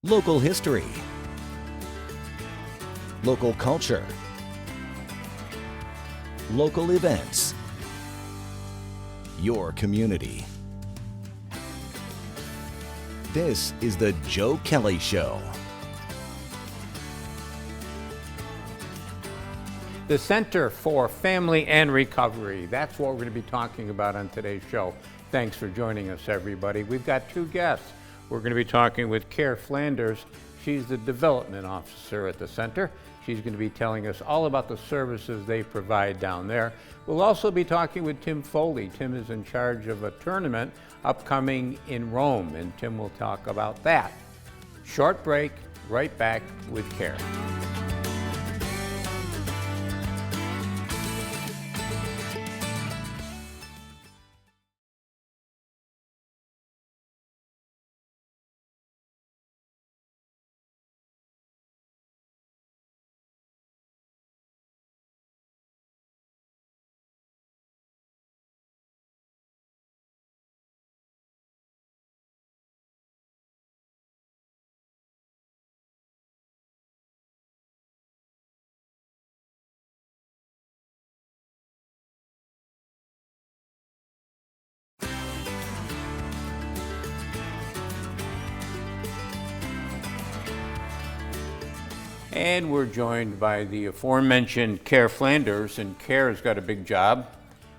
local history, local culture, local events, your community. This is the Joe Kelly Show. The Center for Family and Recovery. That's what we're going to be talking about on today's show. Thanks for joining us, everybody. We've got two guests. We're going to be talking with Kerr Flanders. She's the development officer at the center. She's going to be telling us all about the services they provide down there. We'll also be talking with Tim Foley. Tim is in charge of a tournament upcoming in Rome, and Tim will talk about that. Short break, right back with Kerr. And we're joined by the aforementioned Kerr Flanders, and Kerr has got a big job.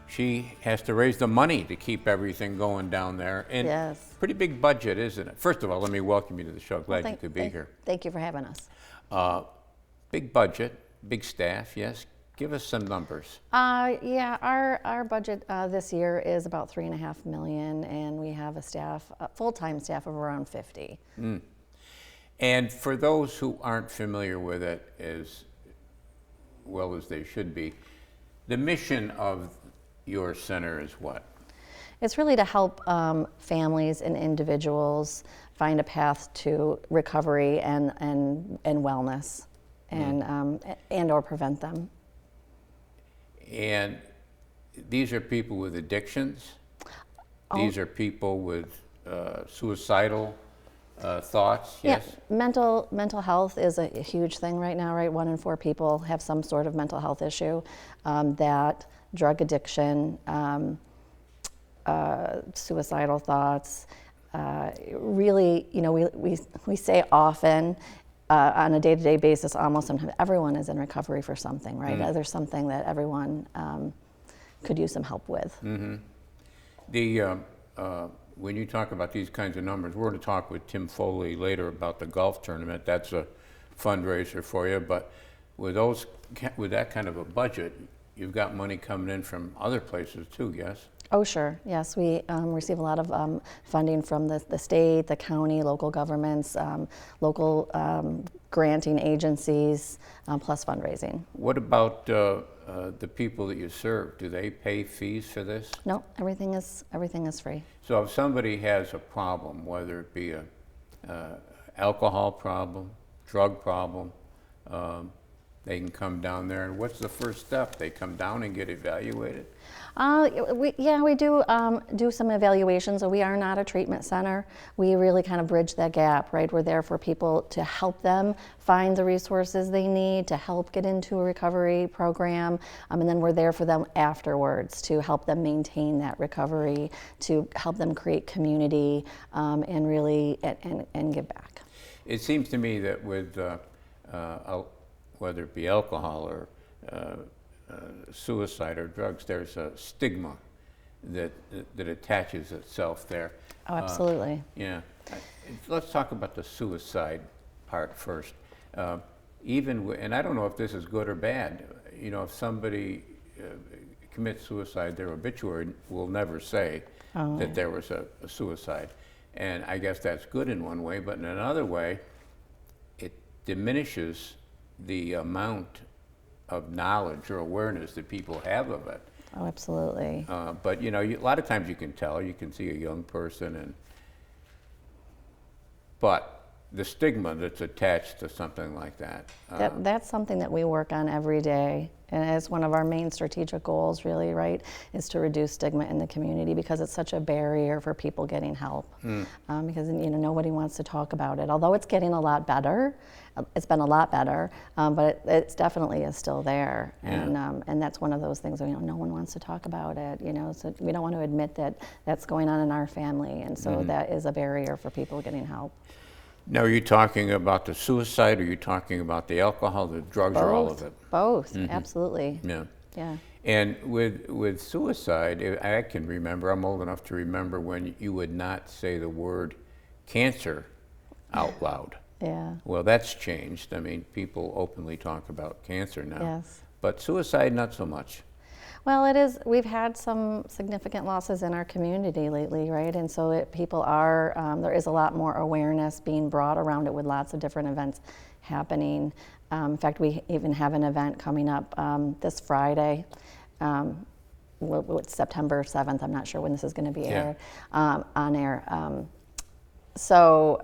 She has to raise the money to keep everything going down there. And yes. Pretty big budget, isn't it? First of all, let me welcome you to the show. Glad you could be here. Thank you for having us. Big budget, big staff, yes. Give us some numbers. Yeah, our budget this year is about $3.5 million, and we have a full-time staff of around 50. Mm. And for those who aren't familiar with it as well as they should be, the mission of your center is what? It's really to help families and individuals find a path to recovery and wellness, and or prevent them. And these are people with addictions. These are people with suicidal thoughts. Yes. Yeah, mental health is a huge thing right now, right? 1 in 4 people have some sort of mental health issue. That drug addiction, suicidal thoughts. Really, you know, we say often on a day-to-day basis, almost sometimes everyone is in recovery for something, right? Mm-hmm. There's something that everyone could use some help with. Mm-hmm. When you talk about these kinds of numbers, we're going to talk with Tim Foley later about the golf tournament. That's a fundraiser for you, but with that kind of a budget, you've got money coming in from other places too, yes? Oh, sure. Yes, we receive a lot of funding from the state, the county, local governments, local granting agencies, plus fundraising. What about the people that you serve? Do they pay fees for this? No, everything is free. So if somebody has a problem, whether it be a alcohol problem, drug problem, they can come down there. And what's the first step? They come down and get evaluated? We do some evaluations. So we are not a treatment center. We really kind of bridge that gap, right? We're there for people to help them find the resources they need to help get into a recovery program, and then we're there for them afterwards to help them maintain that recovery, to help them create community, and really and give back. It seems to me that with whether it be alcohol or suicide or drugs, there's a stigma that attaches itself there. Oh, absolutely. Yeah. Let's talk about the suicide part first. And I don't know if this is good or bad. You know, if somebody commits suicide, their obituary will never say that there was a suicide. And I guess that's good in one way, but in another way, it diminishes the amount of knowledge or awareness that people have of it. Oh, absolutely. But you know, a lot of times you can tell. You can see a young person, but the stigma that's attached to something like that. That's something that we work on every day, and it's one of our main strategic goals, really, right, is to reduce stigma in the community because it's such a barrier for people getting help. Because nobody wants to talk about it. Although it's getting a lot better, it's been a lot better, but it's definitely is still there, and that's one of those things where no one wants to talk about it. So we don't want to admit that that's going on in our family, and so that is a barrier for people getting help. Now, are you talking about the suicide, or are you talking about the alcohol, the drugs, or all of it? Both, absolutely. Yeah. Yeah. And with suicide, I can remember, I'm old enough to remember when you would not say the word cancer out loud. Yeah. Well, that's changed. I mean, people openly talk about cancer now. Yes. But suicide, not so much. Well, it is. We've had some significant losses in our community lately, right? And so people are, there is a lot more awareness being brought around it with lots of different events happening. In fact, we even have an event coming up this Friday. It's September 7th. I'm not sure when this is going to be aired, on air. So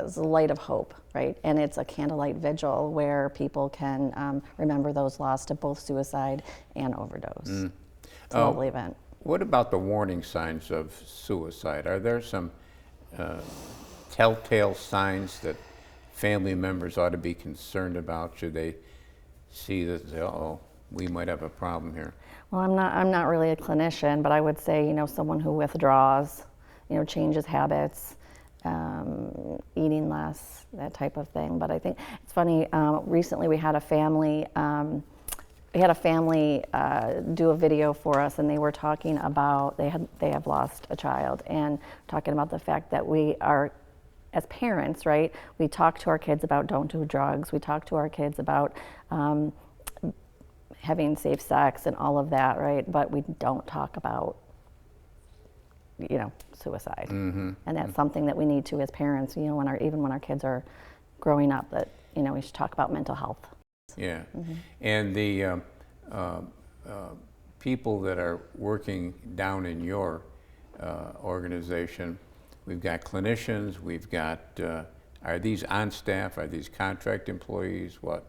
it's a Light of Hope, right? And it's a candlelight vigil where people can remember those lost to both suicide and overdose. It's a lovely event. What about the warning signs of suicide? Are there some telltale signs that family members ought to be concerned about? Should they see that, uh-oh, we might have a problem here? Well, I'm not really a clinician, but I would say, someone who withdraws, changes habits, eating less, that type of thing. But I think it's funny. Recently, we had a family. Do a video for us, and they were talking about they have lost a child, and talking about the fact that we are, as parents, right? We talk to our kids about don't do drugs. We talk to our kids about having safe sex and all of that, right? But we don't talk about suicide. And that's something that we need to, as parents, even when our kids are growing up, that we should talk about mental health. Yeah. And the people that are working down in your organization, we've got clinicians, we've got, are these on staff, are these contract employees, what?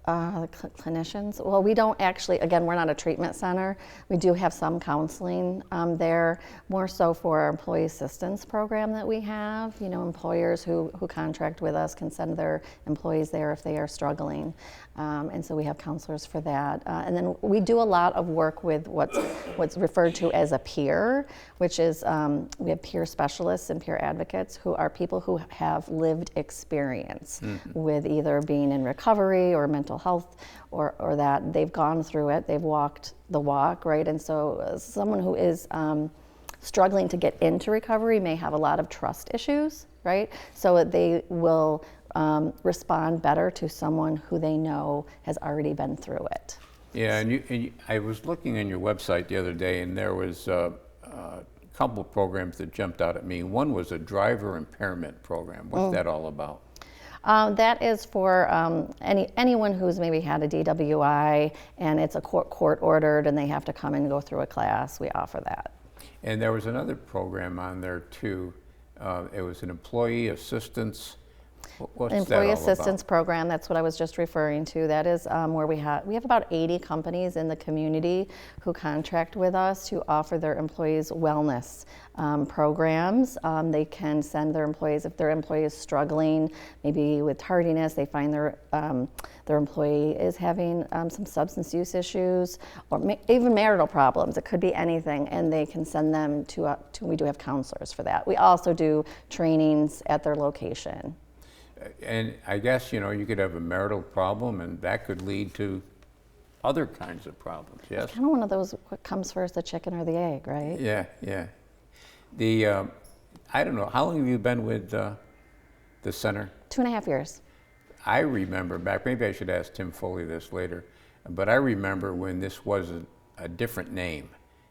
The clinicians? Well, we don't actually, again, we're not a treatment center. We do have some counseling there, more so for our employee assistance program that we have. Employers who contract with us can send their employees there if they are struggling. And so we have counselors for that. And then we do a lot of work with what's referred to as a peer, which is we have peer specialists and peer advocates who are people who have lived experience with either being in recovery or mental health, or that they've gone through it, they've walked the walk, right? And so someone who is struggling to get into recovery may have a lot of trust issues, right? So they will respond better to someone who they know has already been through it. Yeah, and I was looking on your website the other day, and there was a couple of programs that jumped out at me. One was a driver impairment program. What's that all about? That is for anyone who's maybe had a DWI and it's a court ordered and they have to come and go through a class. We offer that. And there was another program on there too. It was an employee assistance. What's Employee that all assistance about? Program. That's what I was just referring to. That is where we have about 80 companies in the community who contract with us to offer their employees wellness programs. They can send their employees, if their employee is struggling, maybe with tardiness, they find their employee is having some substance use issues, or even marital problems. It could be anything, and they can send them to we do have counselors for that. We also do trainings at their location. And I guess, you could have a marital problem, and that could lead to other kinds of problems, yes? Kind of one of those, what comes first, the chicken or the egg, right? Yeah, yeah. I don't know, how long have you been with the center? 2.5 years. I remember back, maybe I should ask Tim Foley this later, but I remember when this was a different name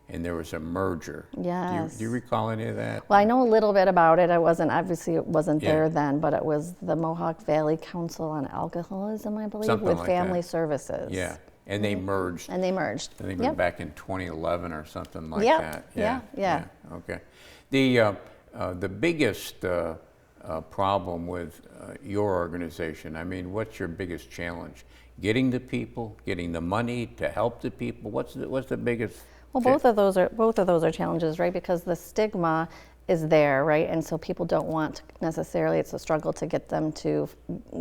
and there was a merger. Yes. Do you recall any of that? Well, I know a little bit about it. Obviously it wasn't there then, but it was the Mohawk Valley Council on Alcoholism, I believe, Something with like Family that. Services. Yeah, and they merged. And they merged. I think it was back in 2011 or something like Yep. that. Yeah. Okay. The biggest problem with your organization? I mean, what's your biggest challenge? Getting the people, getting the money to help the people? What's the biggest? Well, both of those are challenges, right? Because the stigma is there, right? And so people don't want necessarily, it's a struggle to get them to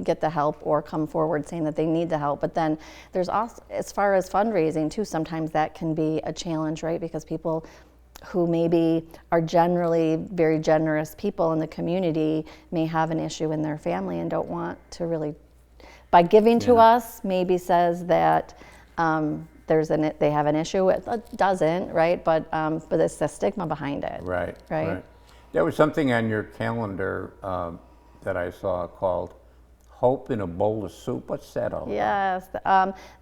get the help or come forward saying that they need the help. But then there's also, as far as fundraising too, sometimes that can be a challenge, right? Because people who maybe are generally very generous people in the community may have an issue in their family and don't want to really, by giving to us, maybe says that they have an issue. It doesn't, right? But it's the stigma behind it. Right. There was something on your calendar that I saw called Hope in a Bowl of Soup. What's that all about? Yes,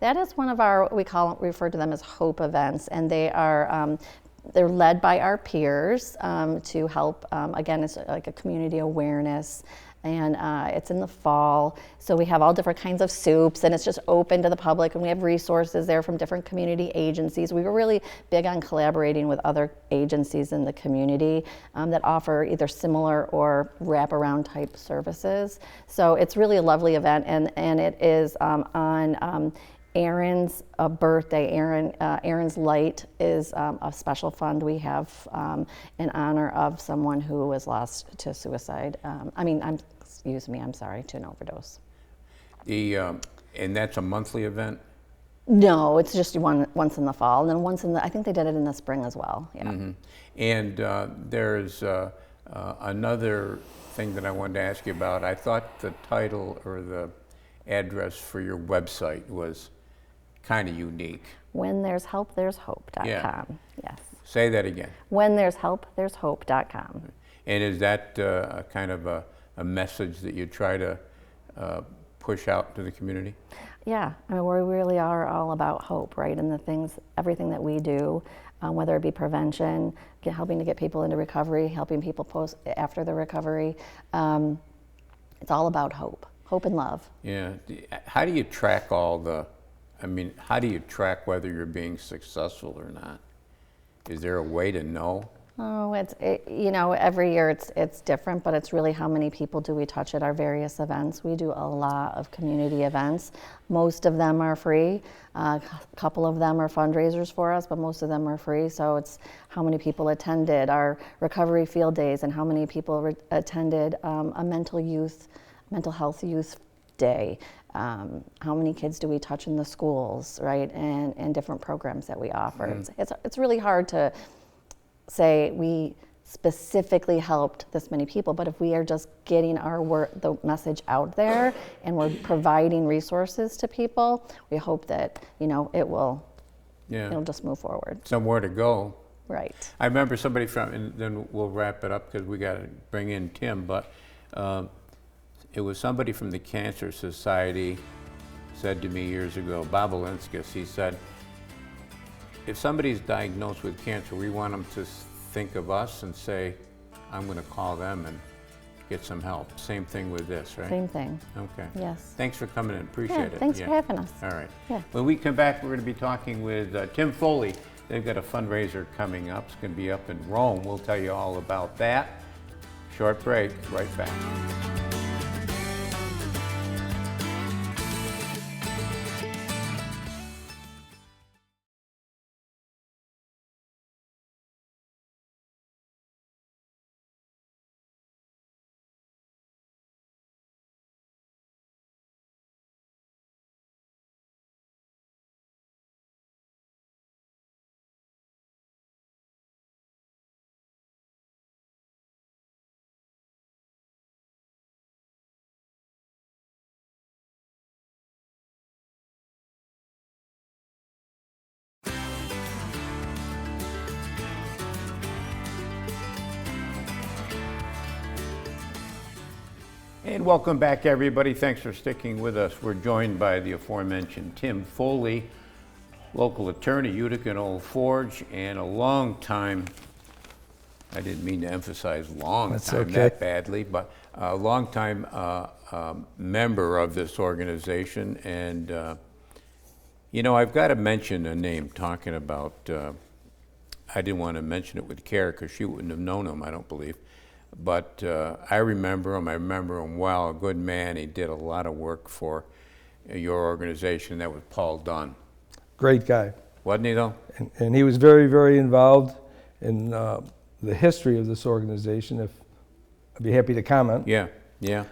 that is one of our, refer to them as Hope events, and they're led by our peers to help. Again, it's like a community awareness, and it's in the fall. So we have all different kinds of soups, and it's just open to the public, and we have resources there from different community agencies. We were really big on collaborating with other agencies in the community that offer either similar or wraparound type services. So it's really a lovely event, and it is on Aaron's birthday. Aaron's Light is a special fund we have in honor of someone who was lost to suicide. To an overdose. And that's a monthly event? No, it's just once in the fall, and then once I think they did it in the spring as well. Yeah. Mm-hmm. And there's another thing that I wanted to ask you about. I thought the title or the address for your website was kind of unique. When there's help, there's hope.com. Yeah. Yes. Say that again. When there's help, there's hope.com. And is that a kind of a message that you try to push out to the community? Yeah, I mean, we really are all about hope, right? And everything that we do, whether it be prevention, helping to get people into recovery, helping people after the recovery, it's all about hope and love. Yeah. How do you track how do you track whether you're being successful or not? Is there a way to know? Oh, every year it's different, but it's really how many people do we touch at our various events. We do a lot of community events. Most of them are free. A couple of them are fundraisers for us, but most of them are free. So it's how many people attended our recovery field days and how many people attended a mental health youth day. How many kids do we touch in the schools, right? And different programs that we offer. It's really hard to say we specifically helped this many people, but if we are just getting the message out there and we're providing resources to people, we hope that it'll just move forward. Somewhere to go. Right. I remember somebody and then we'll wrap it up because we got to bring in Tim, but it was somebody from the Cancer Society said to me years ago, Bob Valenskis, he said, if somebody's diagnosed with cancer, we want them to think of us and say, I'm going to call them and get some help. Same thing with this, right? Same thing. Okay. Yes. Thanks for coming in. Appreciate it. Thanks for having us. All right. Yeah. When we come back, we're going to be talking with Tim Foley. They've got a fundraiser coming up. It's going to be up in Rome. We'll tell you all about that. Short break. Right back. And welcome back, everybody. Thanks for sticking with us. We're joined by the aforementioned Tim Foley, local attorney, Utica and Old Forge, and a long time, I didn't mean to emphasize that badly, but a long time member of this organization. And, I've got to mention a name talking about, I didn't want to mention it with Kerr because she wouldn't have known him, I don't believe. but I remember him well, a good man. He did a lot of work for your organization. That was Paul Dunn. Great guy. Wasn't he though? And he was very, very involved in the history of this organization. If I'd be happy to comment. Yeah, yeah.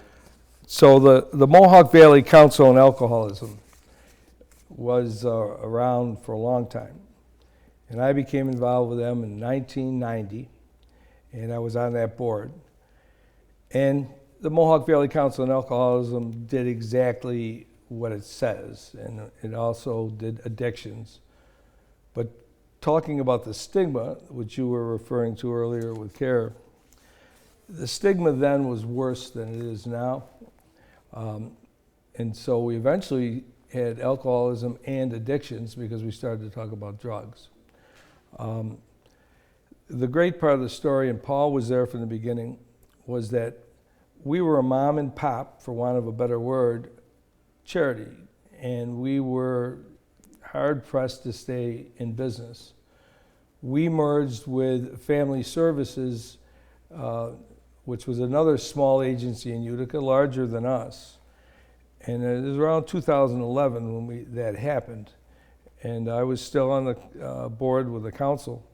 So the Mohawk Valley Council on Alcoholism was around for a long time. And I became involved with them in 1990, and I was on that board. And the Mohawk Valley Council on Alcoholism did exactly what it says, and it also did addictions. But talking about the stigma, which you were referring to earlier with Kerr, the stigma then was worse than it is now. And so we eventually had alcoholism and addictions because we started to talk about drugs. The great part of the story, and Paul was there from the beginning, was that we were a mom and pop, for want of a better word, charity. And we were hard pressed to stay in business. We merged with Family Services, which was another small agency in Utica, larger than us. And it was around 2011 when that happened. And I was still on the board with the council.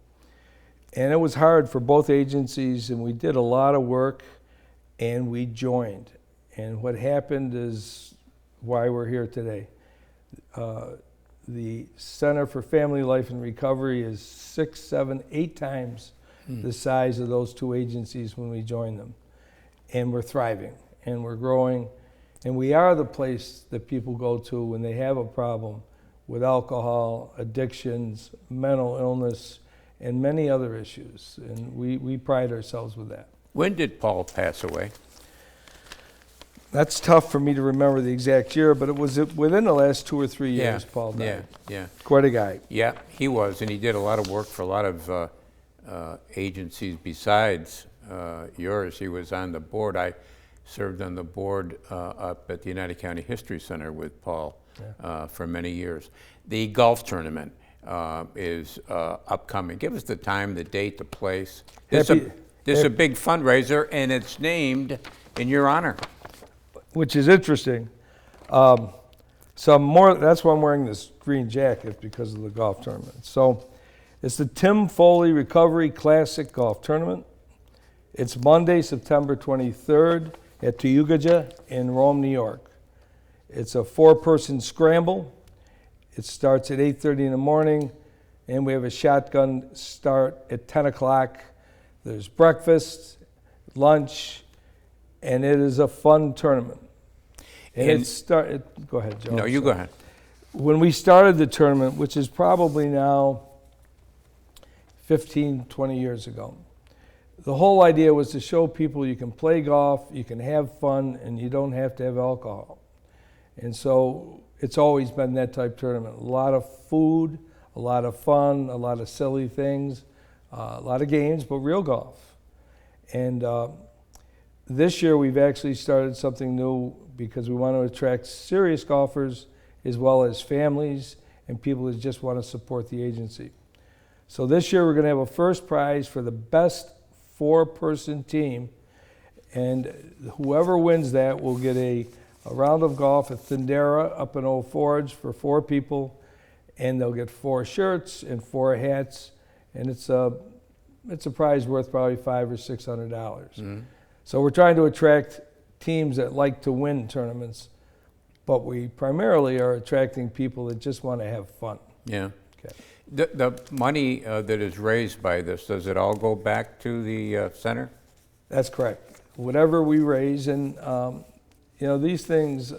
And it was hard for both agencies, and we did a lot of work, and we joined. And what happened is why we're here today. The Center for Family Life and Recovery is 6, 7, 8 times the size of those two agencies when we joined them. And we're thriving, and we're growing, and we are the place that people go to when they have a problem with alcohol, addictions, mental illness, and many other issues. And we pride ourselves with that. When did Paul pass away? That's tough for me to remember the exact year, but it was within the last 2 or 3 years Paul died. Yeah. Quite a guy. Yeah, he was, and he did a lot of work for a lot of agencies besides yours. He was on the board. I served on the board up at the United County History Center with Paul for many years. The golf tournament is upcoming. Give us the time, the date, the place. This is a big fundraiser, and it's named in your honor. Which is interesting. That's why I'm wearing this green jacket, because of the golf tournament. So it's the Tim Foley Recovery Classic Golf Tournament. It's Monday, September 23rd at WUTICA in Rome, New York. It's a 4-person scramble. It starts at 8:30 in the morning, and we have a shotgun start at 10 o'clock. There's breakfast, lunch, and it is a fun tournament. And go ahead, Joe. No, you go ahead. When we started the tournament, which is probably now 15, 20 years ago, the whole idea was to show people you can play golf, you can have fun, and you don't have to have alcohol. And so it's always been that type tournament. A lot of food, a lot of fun, a lot of silly things, a lot of games, but real golf. And this year we've actually started something new because we want to attract serious golfers as well as families and people who just want to support the agency. So this year we're going to have a first prize for the best 4-person team, and whoever wins that will get a round of golf at Thundera up in Old Forge for 4 people, and they'll get 4 shirts and 4 hats, and it's a prize worth probably $500 or $600. Mm-hmm. So we're trying to attract teams that like to win tournaments, but we primarily are attracting people that just want to have fun. Yeah. Okay. The money that is raised by this, does it all go back to the center? That's correct. Whatever we raise, and these things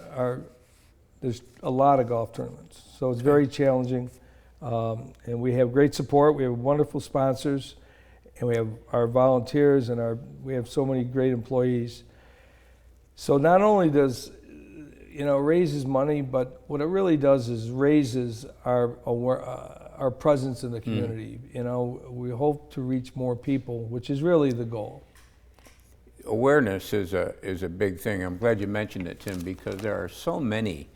there's a lot of golf tournaments, so it's very challenging, and we have great support. We have wonderful sponsors, and we have our volunteers, and we have so many great employees. So not only does it raises money, but what it really does is raises our presence in the community. We hope to reach more people, which is really the goal. Awareness is a big thing. I'm glad you mentioned it, Tim, because there are so many.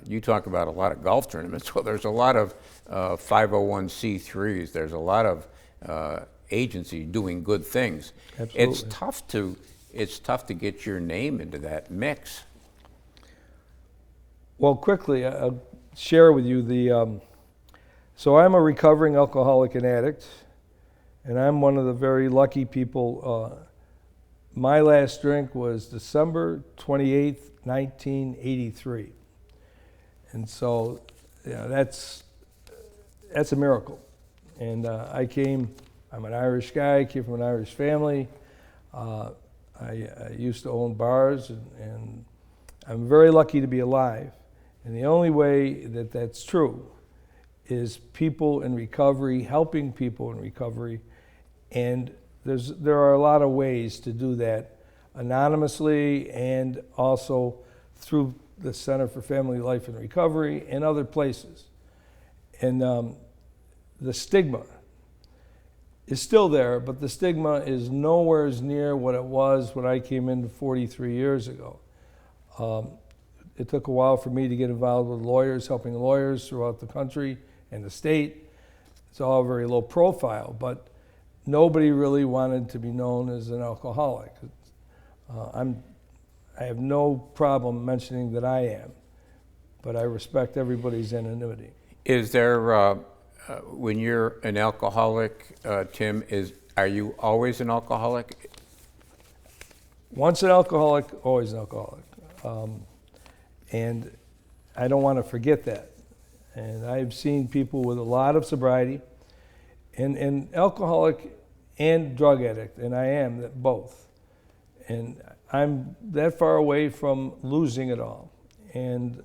You talk about a lot of golf tournaments. Well, there's a lot of 501c3s. There's a lot of agency doing good things. Absolutely. It's tough to get your name into that mix. Well, quickly, I'll share with you so I'm a recovering alcoholic and addict, and I'm one of the very lucky people. My last drink was December 28th, 1983. And so, that's a miracle. And I'm an Irish guy, came from an Irish family. I used to own bars, and I'm very lucky to be alive. And the only way that that's true is people in recovery, helping people in recovery. And there are a lot of ways to do that anonymously and also through the Center for Family Life and Recovery and other places. And the stigma is still there, but the stigma is nowhere near what it was when I came in 43 years ago. It took a while for me to get involved with lawyers, helping lawyers throughout the country and the state. It's all very low profile, but nobody really wanted to be known as an alcoholic. I have no problem mentioning that I am, but I respect everybody's anonymity. Is there, when you're an alcoholic, Tim, are you always an alcoholic? Once an alcoholic, always an alcoholic. And I don't want to forget that. And I've seen people with a lot of sobriety, and alcoholic and drug addict, and I am both. And I'm that far away from losing it all. And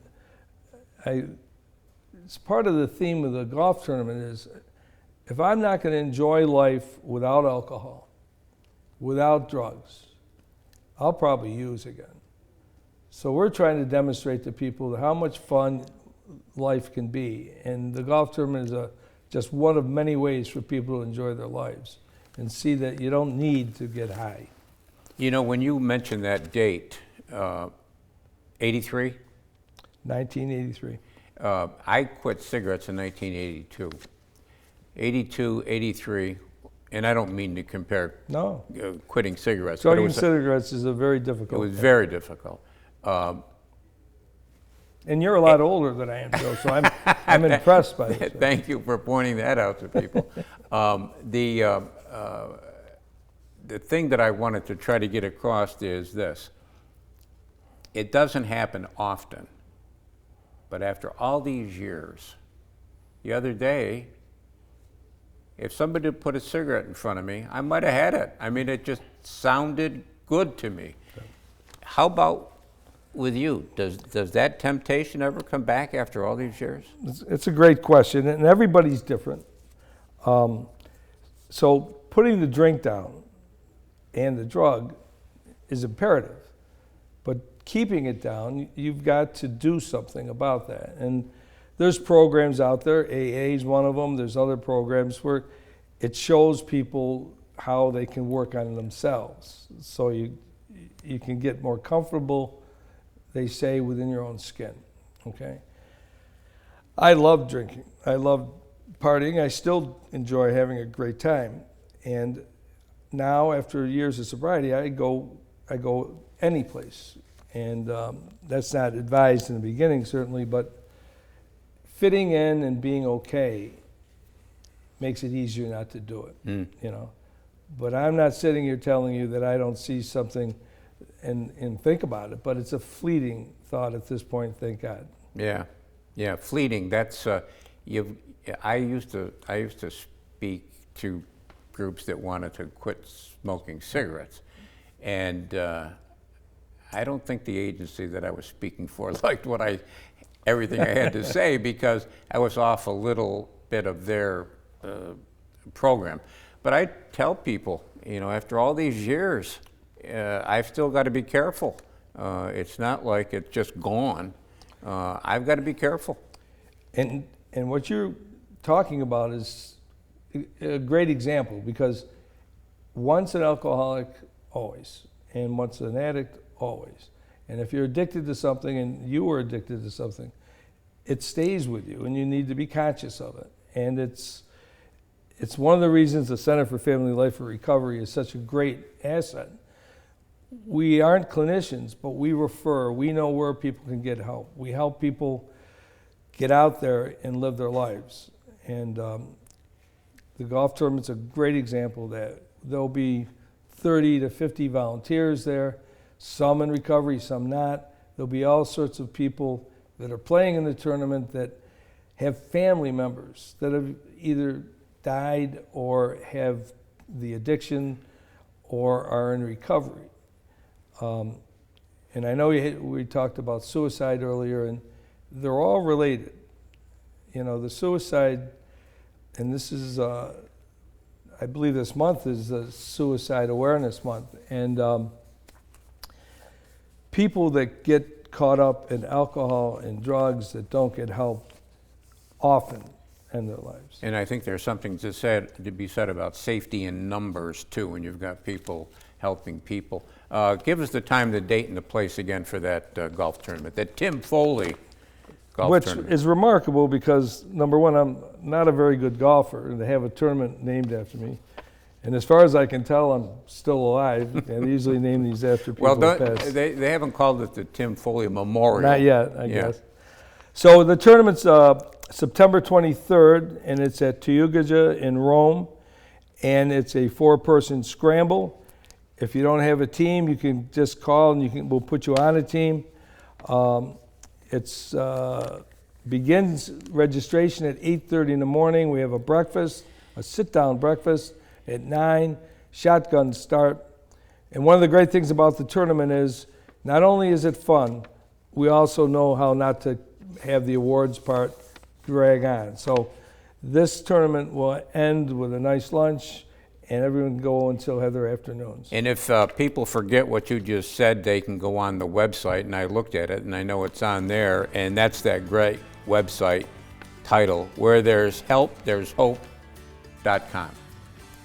it's part of the theme of the golf tournament is, if I'm not going to enjoy life without alcohol, without drugs, I'll probably use again. So we're trying to demonstrate to people how much fun life can be. And the golf tournament is just one of many ways for people to enjoy their lives and see that you don't need to get high. You know, when you mentioned that date, 83? 1983. I quit cigarettes in 1982. 82, 83, and I don't mean to compare quitting cigarettes. Quitting cigarettes is a very difficult It was very difficult. And you're a lot older than I am, Joe, so I'm impressed by this. Thank you for pointing that out to people. The thing that I wanted to try to get across is this. It doesn't happen often, but after all these years, the other day, if somebody put a cigarette in front of me, I might have had it. I mean, it just sounded good to me. How about with you? Does that temptation ever come back after all these years? It's a great question, and everybody's different. So putting the drink down and the drug is imperative, but keeping it down, you've got to do something about that. And there's programs out there, AA is one of them, there's other programs where it shows people how they can work on themselves. So you can get more comfortable, they say, within your own skin, okay? I love drinking, I love partying, I still enjoy having a great time. And now, after years of sobriety, I go any place. And that's not advised in the beginning, certainly, but fitting in and being okay makes it easier not to do it, you know. But I'm not sitting here telling you that I don't see something and think about it, but it's a fleeting thought at this point, thank God. Yeah, fleeting. That's I used to speak to groups that wanted to quit smoking cigarettes, and I don't think the agency that I was speaking for liked everything I had to say, because I was off a little bit of their program. But I tell people, you know, after all these years, I've still got to be careful. It's not like it's just gone. I've got to be careful. And what you're talking about is a great example, because once an alcoholic, always, and once an addict, always. And if you're addicted to something, and you were addicted to something, it stays with you, and you need to be conscious of it. And it's one of the reasons the Center for Family Life and Recovery is such a great asset. We aren't clinicians, but we refer. We know where people can get help. We help people get out there and live their lives. And the golf tournament's a great example of that. There'll be 30 to 50 volunteers there, some in recovery, some not. There'll be all sorts of people that are playing in the tournament that have family members that have either died or have the addiction or are in recovery. And I know we talked about suicide earlier, and they're all related. You know, the suicide, and this is, I believe this month is the Suicide Awareness Month, and people that get caught up in alcohol and drugs that don't get help often end their lives. And I think there's something to be said about safety in numbers too, when you've got people helping people. Give us the time, the date, and the place again for that golf tournament, that Tim Foley golf tournament. Which is remarkable because, number one, I'm not a very good golfer, and to have a tournament named after me. And as far as I can tell, I'm still alive, and they usually name these after people who passed. They haven't called it the Tim Foley Memorial. Not yet, I guess. So the tournament's September 23rd, and it's at WUTICA in Rome, and it's a 4-person scramble. If you don't have a team, you can just call, and we'll put you on a team. It's begins registration at 8:30 in the morning. We have a breakfast, a sit-down breakfast at 9. Shotgun start. And one of the great things about the tournament is not only is it fun, we also know how not to have the awards part drag on. So this tournament will end with a nice lunch, and everyone can go until their afternoons. And if people forget what you just said, they can go on the website, and I looked at it, and I know it's on there, and that's that great website title, Where There's Help, There's Hope.com.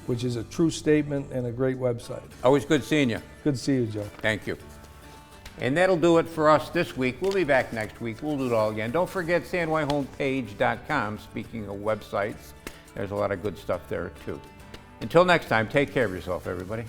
Which is a true statement and a great website. Always good seeing you. Good to see you, Joe. Thank you. And that'll do it for us this week. We'll be back next week. We'll do it all again. Don't forget SanWayHomepage.com. Speaking of websites, there's a lot of good stuff there, too. Until next time, take care of yourself, everybody.